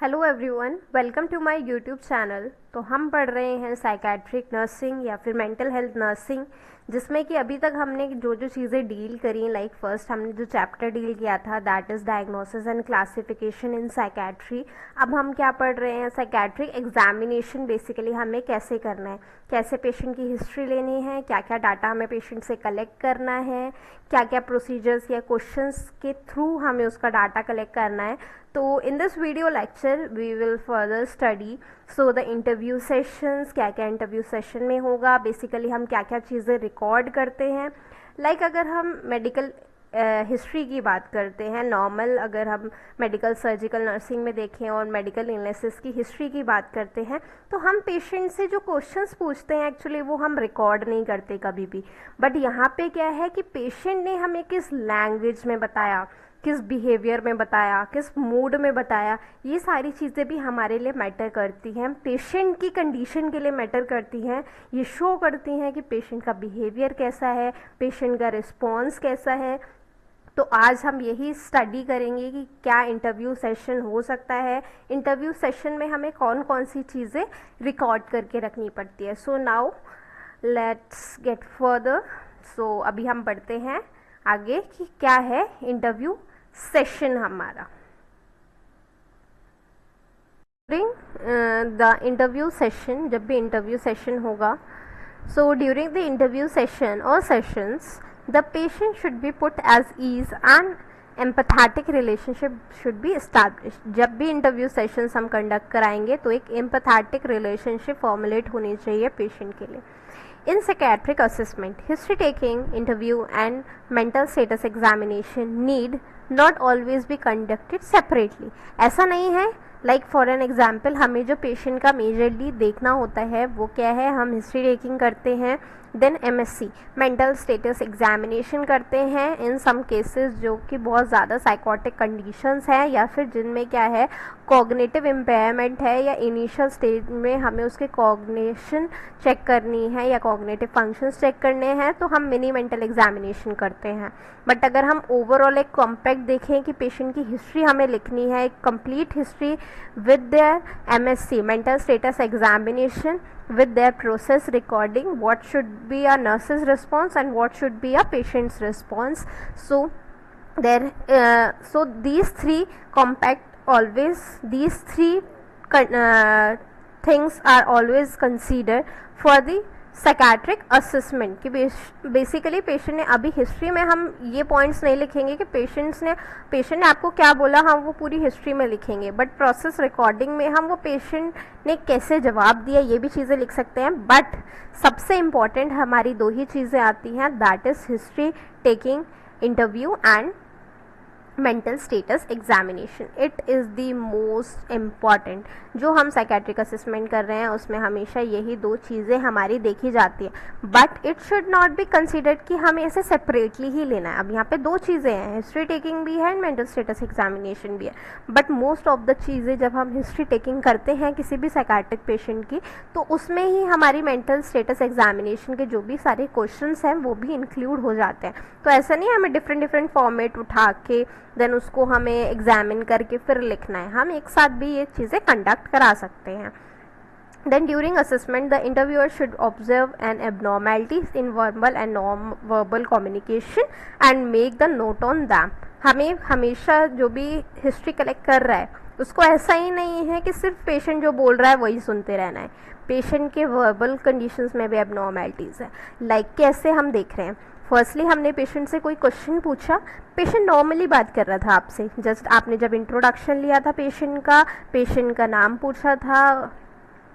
Hello everyone, welcome to my YouTube channel. तो हम पढ़ रहे हैं साइकेट्रिक नर्सिंग या फिर मेंटल हेल्थ नर्सिंग, जिसमें कि अभी तक हमने जो जो चीज़ें डील करी, लाइक फर्स्ट हमने जो चैप्टर डील किया था that is diagnosis and classification in psychiatry. अब हम क्या पढ़ रहे हैं, साइकेट्रिक एग्जामिनेशन बेसिकली हमें कैसे करना है, कैसे पेशेंट की हिस्ट्री लेनी है, क्या क्या डाटा हमें पेशेंट से कलेक्ट करना है, क्या क्या प्रोसीजर्स या क्वेश्चंस के थ्रू हमें उसका डाटा कलेक्ट करना है। तो in this video lecture we will further study so the interview sessions, क्या क्या इंटरव्यू सेशन में होगा, बेसिकली हम क्या क्या चीज़ें रिकॉर्ड करते हैं। लाइक अगर हम मेडिकल हिस्ट्री की बात करते हैं, नॉर्मल अगर हम मेडिकल सर्जिकल नर्सिंग में देखें और मेडिकल इलनेसेस की हिस्ट्री की बात करते हैं, तो हम पेशेंट से जो क्वेश्चंस पूछते हैं एक्चुअली वो हम रिकॉर्ड नहीं करते कभी भी। बट यहाँ पे क्या है कि पेशेंट ने हमें किस लैंग्वेज में बताया, किस बिहेवियर में बताया, किस मूड में बताया, ये सारी चीज़ें भी हमारे लिए मैटर करती हैं, पेशेंट की कंडीशन के लिए मैटर करती हैं। ये शो करती हैं कि पेशेंट का बिहेवियर कैसा है, पेशेंट का रिस्पॉन्स कैसा है। तो आज हम यही स्टडी करेंगे कि क्या इंटरव्यू सेशन हो सकता है, इंटरव्यू सेशन में हमें कौन कौन सी चीज़ें रिकॉर्ड करके रखनी पड़ती है। So now let's get further. So अभी हम बढ़ते हैं आगे कि क्या है इंटरव्यू सेशन हमारा। ड्यूरिंग द इंटरव्यू सेशन, जब भी इंटरव्यू सेशन होगा, so during the interview session और sessions the patient should be put as ease and empathetic relationship should be established। जब भी इंटरव्यू सेशंस हम कंडक्ट कराएंगे तो एक एम्पैथेटिक रिलेशनशिप फॉर्मुलेट होनी चाहिए पेशेंट के लिए। In psychiatric assessment, history taking, interview and mental status examination need not always be conducted separately। ऐसा नहीं है, लाइक फॉर एन एग्जाम्पल हमें जो पेशेंट का मेजरली देखना होता है वो क्या है, हम हिस्ट्री टेकिंग करते हैं, then MSC mental status examination करते हैं इन सम केसेस जो कि बहुत ज़्यादा साइकोटिक कंडीशंस हैं या फिर जिनमें क्या है कॉग्निटिव इम्पेयरमेंट है या इनिशियल स्टेज में हमें उसके कॉग्निशन चेक करनी है या कॉग्निटिव फंक्शंस चेक करने हैं, तो हम मिनी मेंटल एग्जामिनेशन करते हैं। बट अगर हम ओवरऑल एक कॉम्पैक्ट देखें कि पेशेंट की हिस्ट्री हमें लिखनी है, एक complete history with their MSc mental status examination with their process recording, what should be a nurse's response and what should be a patient's response. So these three things are always considered for the psychiatric assessment कि basically patient ने अभी history में हम ये points नहीं लिखेंगे कि patient ने आपको क्या बोला, हम वो पूरी हिस्ट्री में लिखेंगे, बट प्रोसेस रिकॉर्डिंग में हम वो पेशेंट ने कैसे जवाब दिया ये भी चीज़ें लिख सकते हैं। बट सबसे इम्पॉर्टेंट हमारी दो ही चीज़ें आती हैं, that is history taking interview and mental status examination. It is the most important. जो हम साइकेट्रिक असेसमेंट कर रहे हैं उसमें हमेशा यही दो चीज़ें हमारी देखी जाती है, but it should not be considered कि हमें इसे सेपरेटली ही लेना है। अब यहाँ पे दो चीज़ें हैं, हिस्ट्री टेकिंग भी है एंड मेंटल स्टेटस एग्जामिनेशन भी है, बट मोस्ट ऑफ द चीज़ें जब हम हिस्ट्री टेकिंग करते हैं किसी भी साइकेट्रिक पेशेंट की, तो उसमें ही हमारी मेंटल स्टेटस एग्जामिनेशन के जो भी सारे क्वेश्चन हैं वो भी इंक्लूड हो जाते हैं। तो ऐसा नहीं है हमें डिफरेंट फॉर्मेट उठा के देन उसको हमें एग्जामिन करके फिर लिखना है, हम एक साथ भी ये चीज़ें कंडक्ट करा सकते हैं। Then during assessment, the interviewer should observe an abnormalities in verbal and non-verbal communication and make the note on them। हमें हमेशा जो भी हिस्ट्री कलेक्ट कर रहा है उसको ऐसा ही नहीं है कि सिर्फ पेशेंट जो बोल रहा है वही सुनते रहना है, पेशेंट के वर्बल कंडीशंस में भी एबनॉर्मैलिटीज़ है। लाइक कैसे हम देख रहे हैं, फर्स्टली हमने पेशेंट से कोई क्वेश्चन पूछा, पेशेंट नॉर्मली बात कर रहा था आपसे, जस्ट आपने जब इंट्रोडक्शन लिया था पेशेंट का नाम पूछा था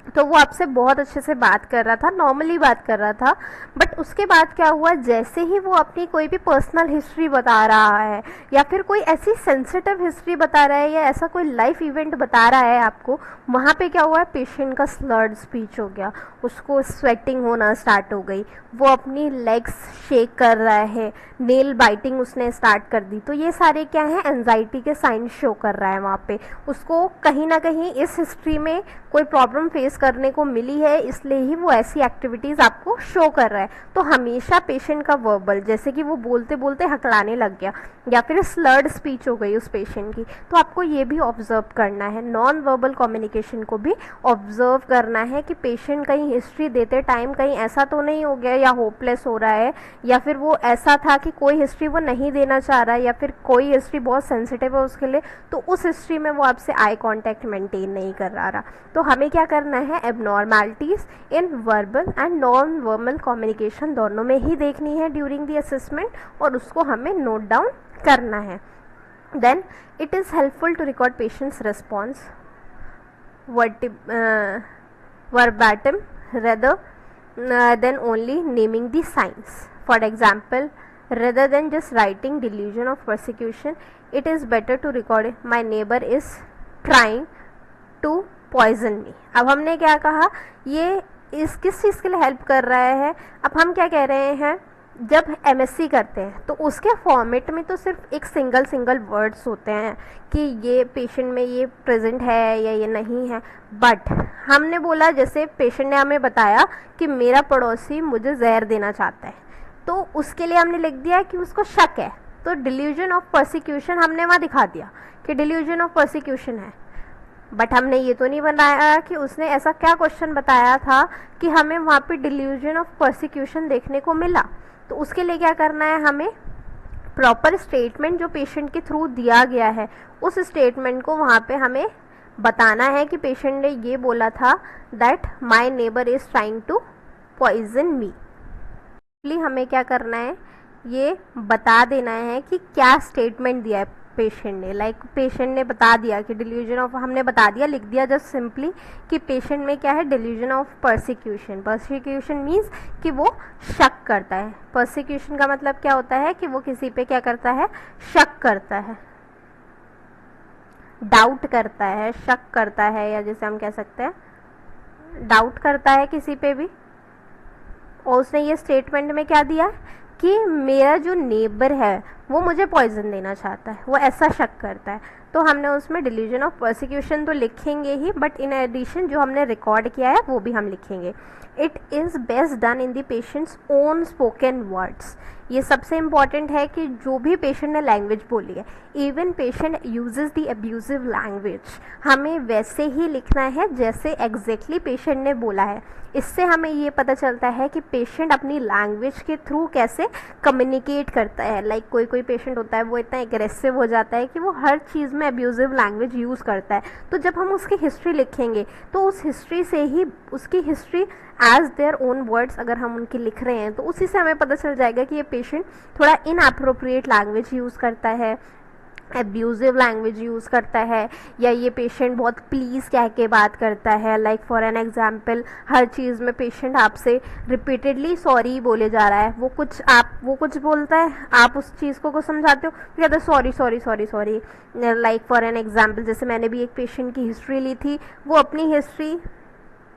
तो वो आपसे बहुत अच्छे से बात कर रहा था, नॉर्मली बात कर रहा था। बट उसके बाद क्या हुआ, जैसे ही वो अपनी कोई भी पर्सनल हिस्ट्री बता रहा है या फिर कोई ऐसी सेंसिटिव हिस्ट्री बता रहा है या ऐसा कोई लाइफ इवेंट बता रहा है आपको, वहाँ पे क्या हुआ है, पेशेंट का स्लर्ड स्पीच हो गया, उसको स्वेटिंग होना स्टार्ट हो गई, वो अपनी लेग्स शेक कर रहा है, नेल बाइटिंग उसने स्टार्ट कर दी। तो ये सारे क्या हैं, एंजाइटी के साइन शो कर रहा है वहाँ पे, उसको कहीं ना कहीं इस हिस्ट्री में कोई प्रॉब्लम फेस फेस करने को मिली है, इसलिए ही वो ऐसी एक्टिविटीज़ आपको शो कर रहा है। तो हमेशा पेशेंट का वर्बल, जैसे कि वो बोलते बोलते हकलाने लग गया या फिर स्लर्ड स्पीच हो गई उस पेशेंट की, तो आपको ये भी ऑब्जर्व करना है, नॉन वर्बल कम्युनिकेशन को भी ऑब्जर्व करना है कि पेशेंट कहीं हिस्ट्री देते टाइम कहीं ऐसा तो नहीं हो गया या होपलेस हो रहा है, या फिर वो ऐसा था कि कोई हिस्ट्री वो नहीं देना चाह रहा है, या फिर कोई हिस्ट्री बहुत सेंसिटिव है उसके लिए, तो उस हिस्ट्री में वो आपसे आई कॉन्टैक्ट मेंटेन नहीं कर रहा। तो हमें क्या करना है, abnormalities in verbal and non verbal communication दोनों में ही देखनी है ड्यूरिंग द असेसमेंट, और उसको हमें नोट डाउन करना है। Then it is helpful to record patients response verbatim rather than only naming the signs. For example, rather than just writing delusion of persecution, it is better to record my neighbor is trying to poison me. अब हमने क्या कहा, ये इस किस चीज़ के लिए help कर रहा है। अब हम क्या कह रहे हैं, जब एमएससी करते हैं तो उसके फॉर्मेट में तो सिर्फ एक सिंगल वर्ड्स होते हैं कि ये पेशेंट में ये प्रेजेंट है या ये नहीं है, बट हमने बोला जैसे पेशेंट ने हमें बताया कि मेरा पड़ोसी मुझे जहर देना चाहता है, तो उसके लिए हमने लिख दिया कि उसको शक है, तो डिल्यूजन ऑफ परसिक्यूशन हमने वहाँ दिखा दिया कि डिल्यूजन ऑफ परसिक्यूशन है। बट हमने ये तो नहीं बनाया कि उसने ऐसा क्या क्वेश्चन बताया था कि हमें वहाँ पे डिल्यूजन ऑफ परसिक्यूशन देखने को मिला। तो उसके लिए क्या करना है, हमें प्रॉपर स्टेटमेंट जो पेशेंट के थ्रू दिया गया है उस स्टेटमेंट को वहाँ पे हमें बताना है कि पेशेंट ने ये बोला था that my neighbour is trying to poison me. हमें क्या करना है, ये बता देना है कि क्या स्टेटमेंट दिया है पेशेंट ने। लाइक पेशेंट ने बता दिया कि डिल्यूजन ऑफ, हमने बता दिया, लिख दिया जस्ट सिंपली कि पेशेंट में क्या है, delusion of persecution. Persecution means कि वो शक करता है। परसिक्यूशन का मतलब क्या होता है कि वो किसी पे क्या करता है, शक करता है, डाउट करता है, शक करता है, या जैसे हम कह सकते हैं डाउट करता है किसी पे भी। और उसने ये स्टेटमेंट में क्या दिया कि मेरा जो नेबर है वो मुझे पॉइजन देना चाहता है, वो ऐसा शक करता है। तो हमने उसमें डिल्यूजन ऑफ परसिक्यूशन तो लिखेंगे ही, बट इन एडिशन जो हमने रिकॉर्ड किया है वो भी हम लिखेंगे। It is best done in the patients own spoken words. ये सबसे इम्पॉर्टेंट है कि जो भी पेशेंट ने लैंग्वेज बोली है, even patient uses the abusive language, हमें वैसे ही लिखना है जैसे एग्जैक्टली पेशेंट ने बोला है। इससे हमें ये पता चलता है कि पेशेंट अपनी लैंग्वेज के थ्रू कैसे कम्युनिकेट करता है। लाइक कोई पेशेंट होता है वो इतना एग्रेसिव हो जाता है कि वो हर चीज़ में अब्यूजिव लैंग्वेज यूज़ करता है। तो जब हम उसकी हिस्ट्री लिखेंगे तो उस हिस्ट्री से ही, उसकी history as their own words अगर हम उनकी लिख रहे हैं तो उसी से हमें पता चल जाएगा कि ये पेशेंट थोड़ा इनअप्रोप्रिएट लैंग्वेज यूज़ करता है, एब्यूजिव लैंग्वेज यूज़ करता है, या ये पेशेंट बहुत प्लीज़ कह के बात करता है। लाइक फॉर एन एग्जांपल, हर चीज़ में पेशेंट आपसे रिपीटेडली सॉरी बोले जा रहा है। वो कुछ बोलता है, आप उस चीज़ को समझाते हो तो कहते हैं sorry sorry sorry sorry. Like for an example, जैसे मैंने भी एक पेशेंट की हिस्ट्री ली थी, वो अपनी हिस्ट्री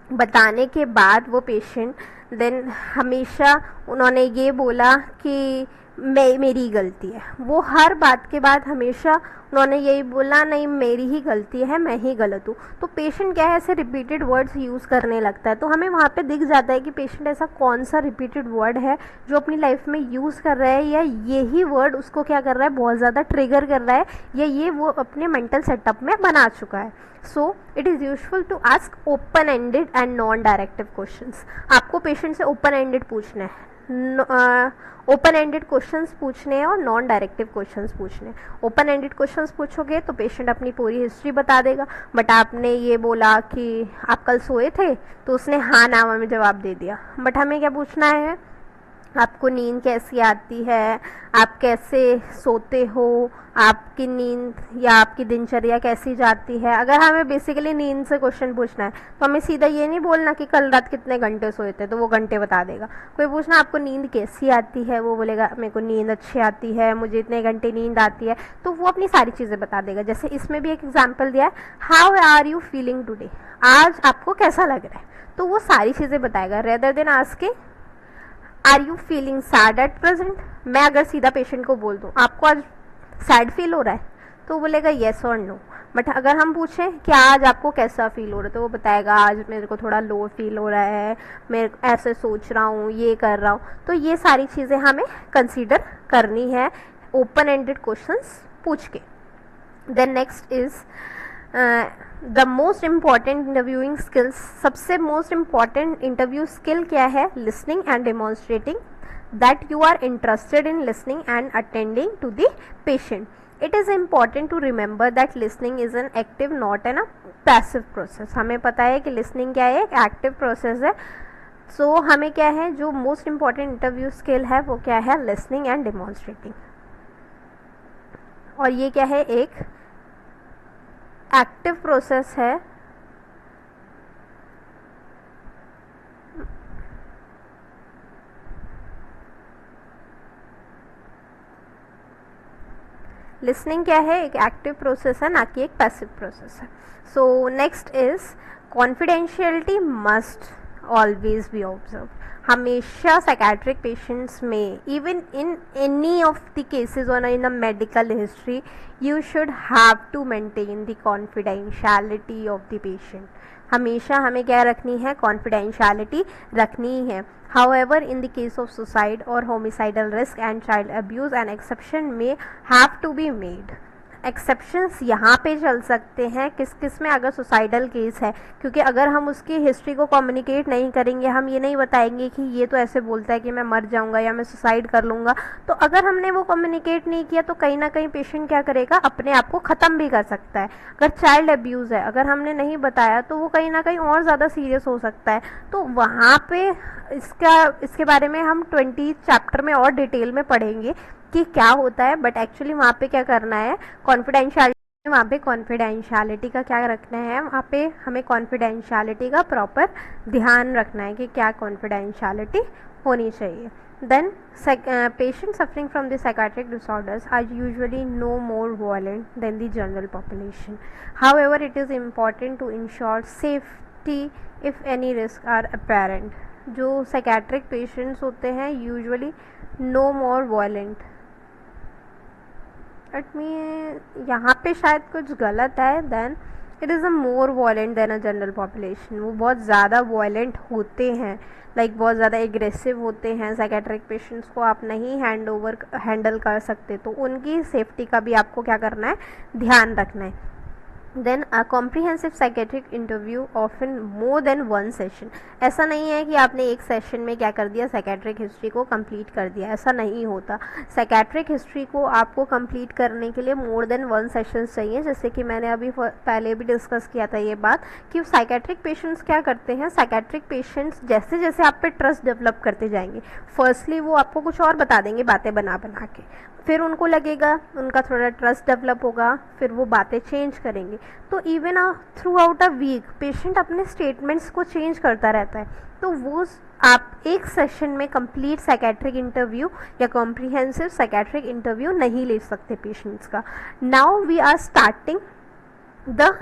बताने के बाद वो पेशेंट देन हमेशा उन्होंने ये बोला कि मेरी गलती है। वो हर बात के बाद हमेशा उन्होंने यही बोला, नहीं मेरी ही गलती है, मैं ही गलत हूँ। तो पेशेंट क्या है, ऐसे रिपीटेड वर्ड्स यूज़ करने लगता है। तो हमें वहाँ पे दिख जाता है कि पेशेंट ऐसा कौन सा रिपीटेड वर्ड है जो अपनी लाइफ में यूज़ कर रहा है, या यही वर्ड उसको क्या कर रहा है, बहुत ज़्यादा ट्रिगर कर रहा है, या ये वो अपने मेंटल सेटअप में बना चुका है। So it is useful to ask open ended and non directive questions. आपको पेशेंट से ओपन एंडेड पूछना है, ओपन एंडेड क्वेश्चंस पूछने हैं और नॉन डायरेक्टिव क्वेश्चंस पूछने हैं। ओपन एंडेड क्वेश्चंस पूछोगे तो पेशेंट अपनी पूरी हिस्ट्री बता देगा। बट आपने ये बोला कि आप कल सोए थे, तो उसने हाँ ना में जवाब दे दिया। बट हमें क्या पूछना है, आपको नींद कैसी आती है, आप कैसे सोते हो, आपकी नींद या आपकी दिनचर्या कैसी जाती है। अगर हमें बेसिकली नींद से क्वेश्चन पूछना है तो हमें सीधा ये नहीं बोलना कि कल रात कितने घंटे सोए थे, तो वो घंटे बता देगा। कोई पूछना आपको नींद कैसी आती है, वो बोलेगा मेरे को नींद अच्छी आती है, मुझे इतने घंटे नींद आती है, तो वो अपनी सारी चीज़ें बता देगा। जैसे इसमें भी एक एग्जाम्पल दिया है, how are you feeling today, आज आपको कैसा लग रहा है, तो वो सारी चीज़ें बताएगा। Rather than asking are you feeling sad at present, मैं अगर सीधा पेशेंट को बोल दूँ आपको आज सैड फील हो रहा है, तो बोलेगा येस और नो। बट अगर हम पूछें कि आज आपको कैसा फील हो रहा है, तो वो बताएगा आज मेरे को थोड़ा लो फील हो रहा है, मैं ऐसे सोच रहा हूँ, ये कर रहा हूँ। तो ये सारी चीज़ें हमें कंसीडर करनी है ओपन एंडेड क्वेश्चंस पूछ के। Then next is the most important interviewing skills. सबसे मोस्ट इम्पॉर्टेंट इंटरव्यू स्किल क्या है? Listening and demonstrating that you are interested in listening and attending to the patient. It is important to remember that listening is an active not an a passive process. हमें पता है कि listening क्या है? एक active process है। so हमें क्या है, जो most important interview skill है वो क्या है? listening and demonstrating। और ये क्या है? एक active process है। लिसनिंग क्या है? एक एक्टिव प्रोसेस है, ना कि एक पैसिव प्रोसेस है। So next is confidentiality must always be observe. हमेशा साइकेट्रिक पेशेंट्स में, even in any of the cases और in a medical history, you should have to maintain the confidentiality of the patient. हमेशा हमें क्या रखनी है? Confidentiality रखनी है। However, in the case of suicide or homicidal risk and child abuse, an exception may have to be made. Exceptions यहाँ पे चल सकते हैं किस किस में? अगर सुसाइडल केस है, क्योंकि अगर हम उसकी हिस्ट्री को कम्युनिकेट नहीं करेंगे, हम ये नहीं बताएंगे कि ये तो ऐसे बोलता है कि मैं मर जाऊँगा या मैं सुसाइड कर लूँगा, तो अगर हमने वो कम्युनिकेट नहीं किया तो कहीं ना कहीं पेशेंट क्या करेगा? अपने आप को ख़त्म भी कर सकता है। अगर चाइल्ड अब्यूज़ है, अगर हमने नहीं बताया तो वो कहीं ना कहीं और ज़्यादा सीरियस हो सकता है। तो वहाँ पे इसके बारे में हम 20 चैप्टर में और डिटेल में पढ़ेंगे कि क्या होता है। बट एक्चुअली वहाँ पे क्या करना है? कॉन्फिडेंशियलिटी, वहाँ पे कॉन्फिडेंशियलिटी का क्या रखना है? वहाँ पे हमें कॉन्फिडेंशियलिटी का प्रॉपर ध्यान रखना है कि क्या कॉन्फिडेंशियलिटी होनी चाहिए। Then patient suffering from the psychiatric disorders are usually no more violent than the general population. However it is important to ensure safety if any risk are apparent. जो psychiatric patients होते हैं usually no more violent, but मैं यहाँ पे शायद कुछ गलत है। Then it is a more violent than a general population. वो बहुत ज़्यादा वायलेंट होते हैं, लाइक बहुत ज़्यादा एग्रेसिव होते हैं। साइकेट्रिक पेशेंट्स को आप नहीं हैंडल कर सकते, तो उनकी सेफ्टी का भी आपको क्या करना है? ध्यान रखना है। Then a comprehensive psychiatric interview often more than one session. ऐसा नहीं है कि आपने एक सेशन में क्या कर दिया? साइकेट्रिक हिस्ट्री को कंप्लीट कर दिया, ऐसा नहीं होता। साइकेट्रिक हिस्ट्री को आपको कंप्लीट करने के लिए मोर देन वन सेशन चाहिए। जैसे कि मैंने अभी पहले भी डिस्कस किया था ये बात कि साइकेट्रिक पेशेंट्स क्या करते हैं? साइकेट्रिक पेशेंट्स जैसे जैसे आप पे ट्रस्ट डेवलप करते जाएंगे, फर्स्टली वो आपको कुछ और बता देंगे बातें बना बना के, फिर उनको लगेगा, उनका थोड़ा ट्रस्ट डेवलप होगा, फिर वो बातें चेंज करेंगे। तो even throughout a week patient अपने स्टेटमेंट्स को चेंज करता रहता है। तो वो आप एक सेशन में कंप्लीट साइकेट्रिक इंटरव्यू या कॉम्प्रिहेंसिव साइकेट्रिक इंटरव्यू नहीं ले सकते पेशेंट्स का। Now we are starting the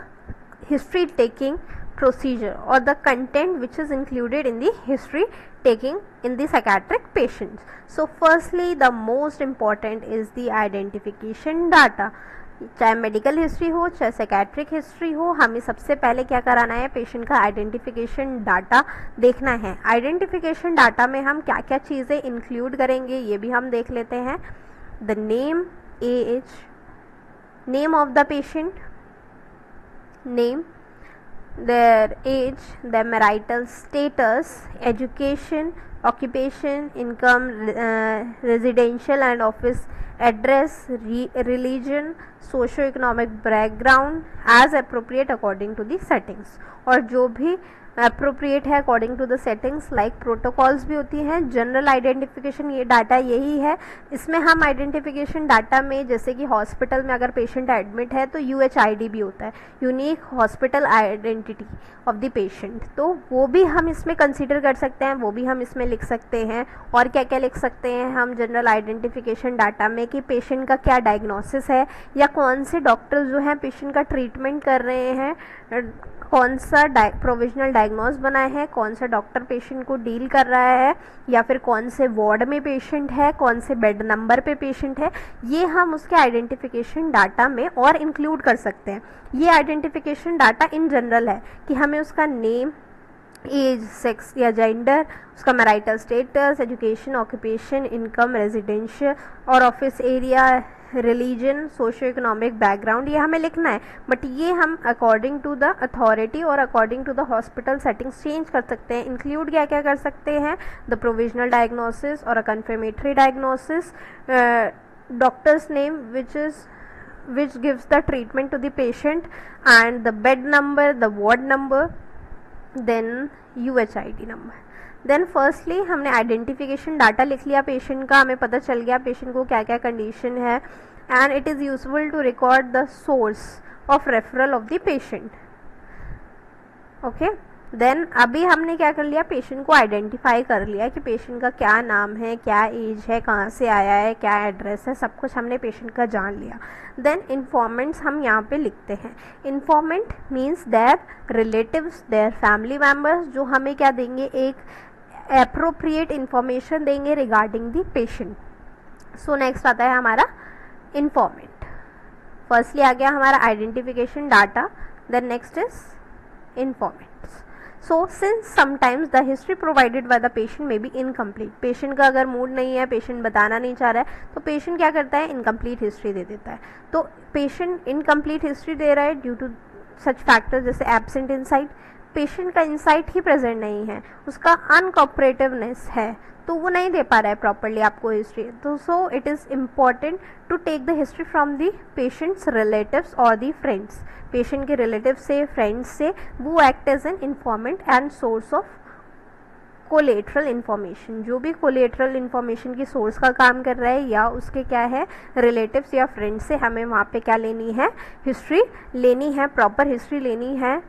history taking procedure or the content which is included in the history taking in the psychiatric patients. So firstly the most important is the identification data. चाहे medical history हो चाहे psychiatric history हो, हमें सबसे पहले क्या कराना है? पेशेंट का आइडेंटिफिकेशन डाटा देखना है। आइडेंटिफिकेशन डाटा में हम क्या क्या चीज़ें इंक्लूड करेंगे ये भी हम देख लेते हैं। The name, age, name of the patient, name, their age, their marital status, education, occupation, income, residential and office address, religion, socio-economic background as appropriate according to the settings। और जो भी अप्रोप्रिएट है according to the settings, like protocols भी होती हैं। General identification ये data यही है। इसमें हम आइडेंटिफिकेशन डाटा में जैसे कि हॉस्पिटल में अगर पेशेंट एडमिट है तो UHID भी होता है, unique hospital identity of the patient, तो वो भी हम इसमें कंसीडर कर सकते हैं, वो भी हम इसमें लिख सकते हैं। और क्या क्या लिख सकते हैं हम जनरल आइडेंटिफिकेशन डाटा में कि पेशेंट का क्या डायग्नोसिस है या कौन से डॉक्टर जो हैं पेशेंट का ट्रीटमेंट कर रहे हैं, कौन सा प्रोविजनल डायग्नोज बना है, कौन सा डॉक्टर पेशेंट को डील कर रहा है, या फिर कौन से वार्ड में पेशेंट है, कौन से बेड नंबर पे पेशेंट है, ये हम उसके आइडेंटिफिकेशन डाटा में और इंक्लूड कर सकते हैं। ये आइडेंटिफिकेशन डाटा इन जनरल है कि हमें उसका नेम, एज, सेक्स या जेंडर, उसका marital status, education, occupation, income, residential और office area, religion, socio economic background, ये हमें लिखना है। बट ये हम अकॉर्डिंग टू द अथॉरिटी और according to the hospital settings change कर सकते हैं। इंक्लूड क्या क्या कर सकते हैं, द प्रोविजनल डायग्नोसिस और a confirmatory diagnosis, doctor's name which gives the treatment to the patient, and the bed number, the ward number, then UHID number. Then firstly हमने आइडेंटिफिकेशन डाटा लिख लिया पेशेंट का, हमें पता चल गया पेशेंट को क्या क्या कंडीशन है, and it is useful to record the source of referral of the patient. Okay, then अभी हमने क्या कर लिया, पेशेंट को आइडेंटिफाई कर लिया कि पेशेंट का क्या नाम है, क्या एज है, कहाँ से आया है, क्या एड्रेस है, सब कुछ हमने पेशेंट का जान लिया। देन इन्फॉर्मेंट्स हम यहाँ पे लिखते हैं। Informant means their relatives, their family members, जो हमें क्या देंगे, एक एप्रोप्रिएट इन्फॉर्मेशन देंगे regarding the patient. So next आता है हमारा इन्फॉर्मेंट। फर्स्टली आ गया हमारा identification data, then next is informants. So since sometimes the history provided by the patient may be incomplete, patient का अगर मूड नहीं है, पेशेंट बताना नहीं चाह रहा है, तो पेशेंट क्या करता है, इनकम्प्लीट हिस्ट्री दे देता है। तो पेशेंट इनकम्प्लीट हिस्ट्री दे रहा है ड्यू टू सच फैक्टर्स जैसे एब्सेंट इंसाइट, पेशेंट का इंसाइट ही प्रेजेंट नहीं है, उसका अनकोऑपरेटिवनेस है, तो वो नहीं दे पा रहा है प्रॉपरली आपको हिस्ट्री। तो so it is important to take the history from the patients relatives और दी फ्रेंड्स। पेशेंट के रिलेटिव से, फ्रेंड्स से, वो act as an informant and source of collateral information. जो भी कोलेटरल इन्फॉर्मेशन की सोर्स का काम कर रहा है या उसके क्या है रिलेटिव्स या फ्रेंड्स से हमें वहाँ पे क्या लेनी है, हिस्ट्री लेनी है, प्रॉपर हिस्ट्री लेनी है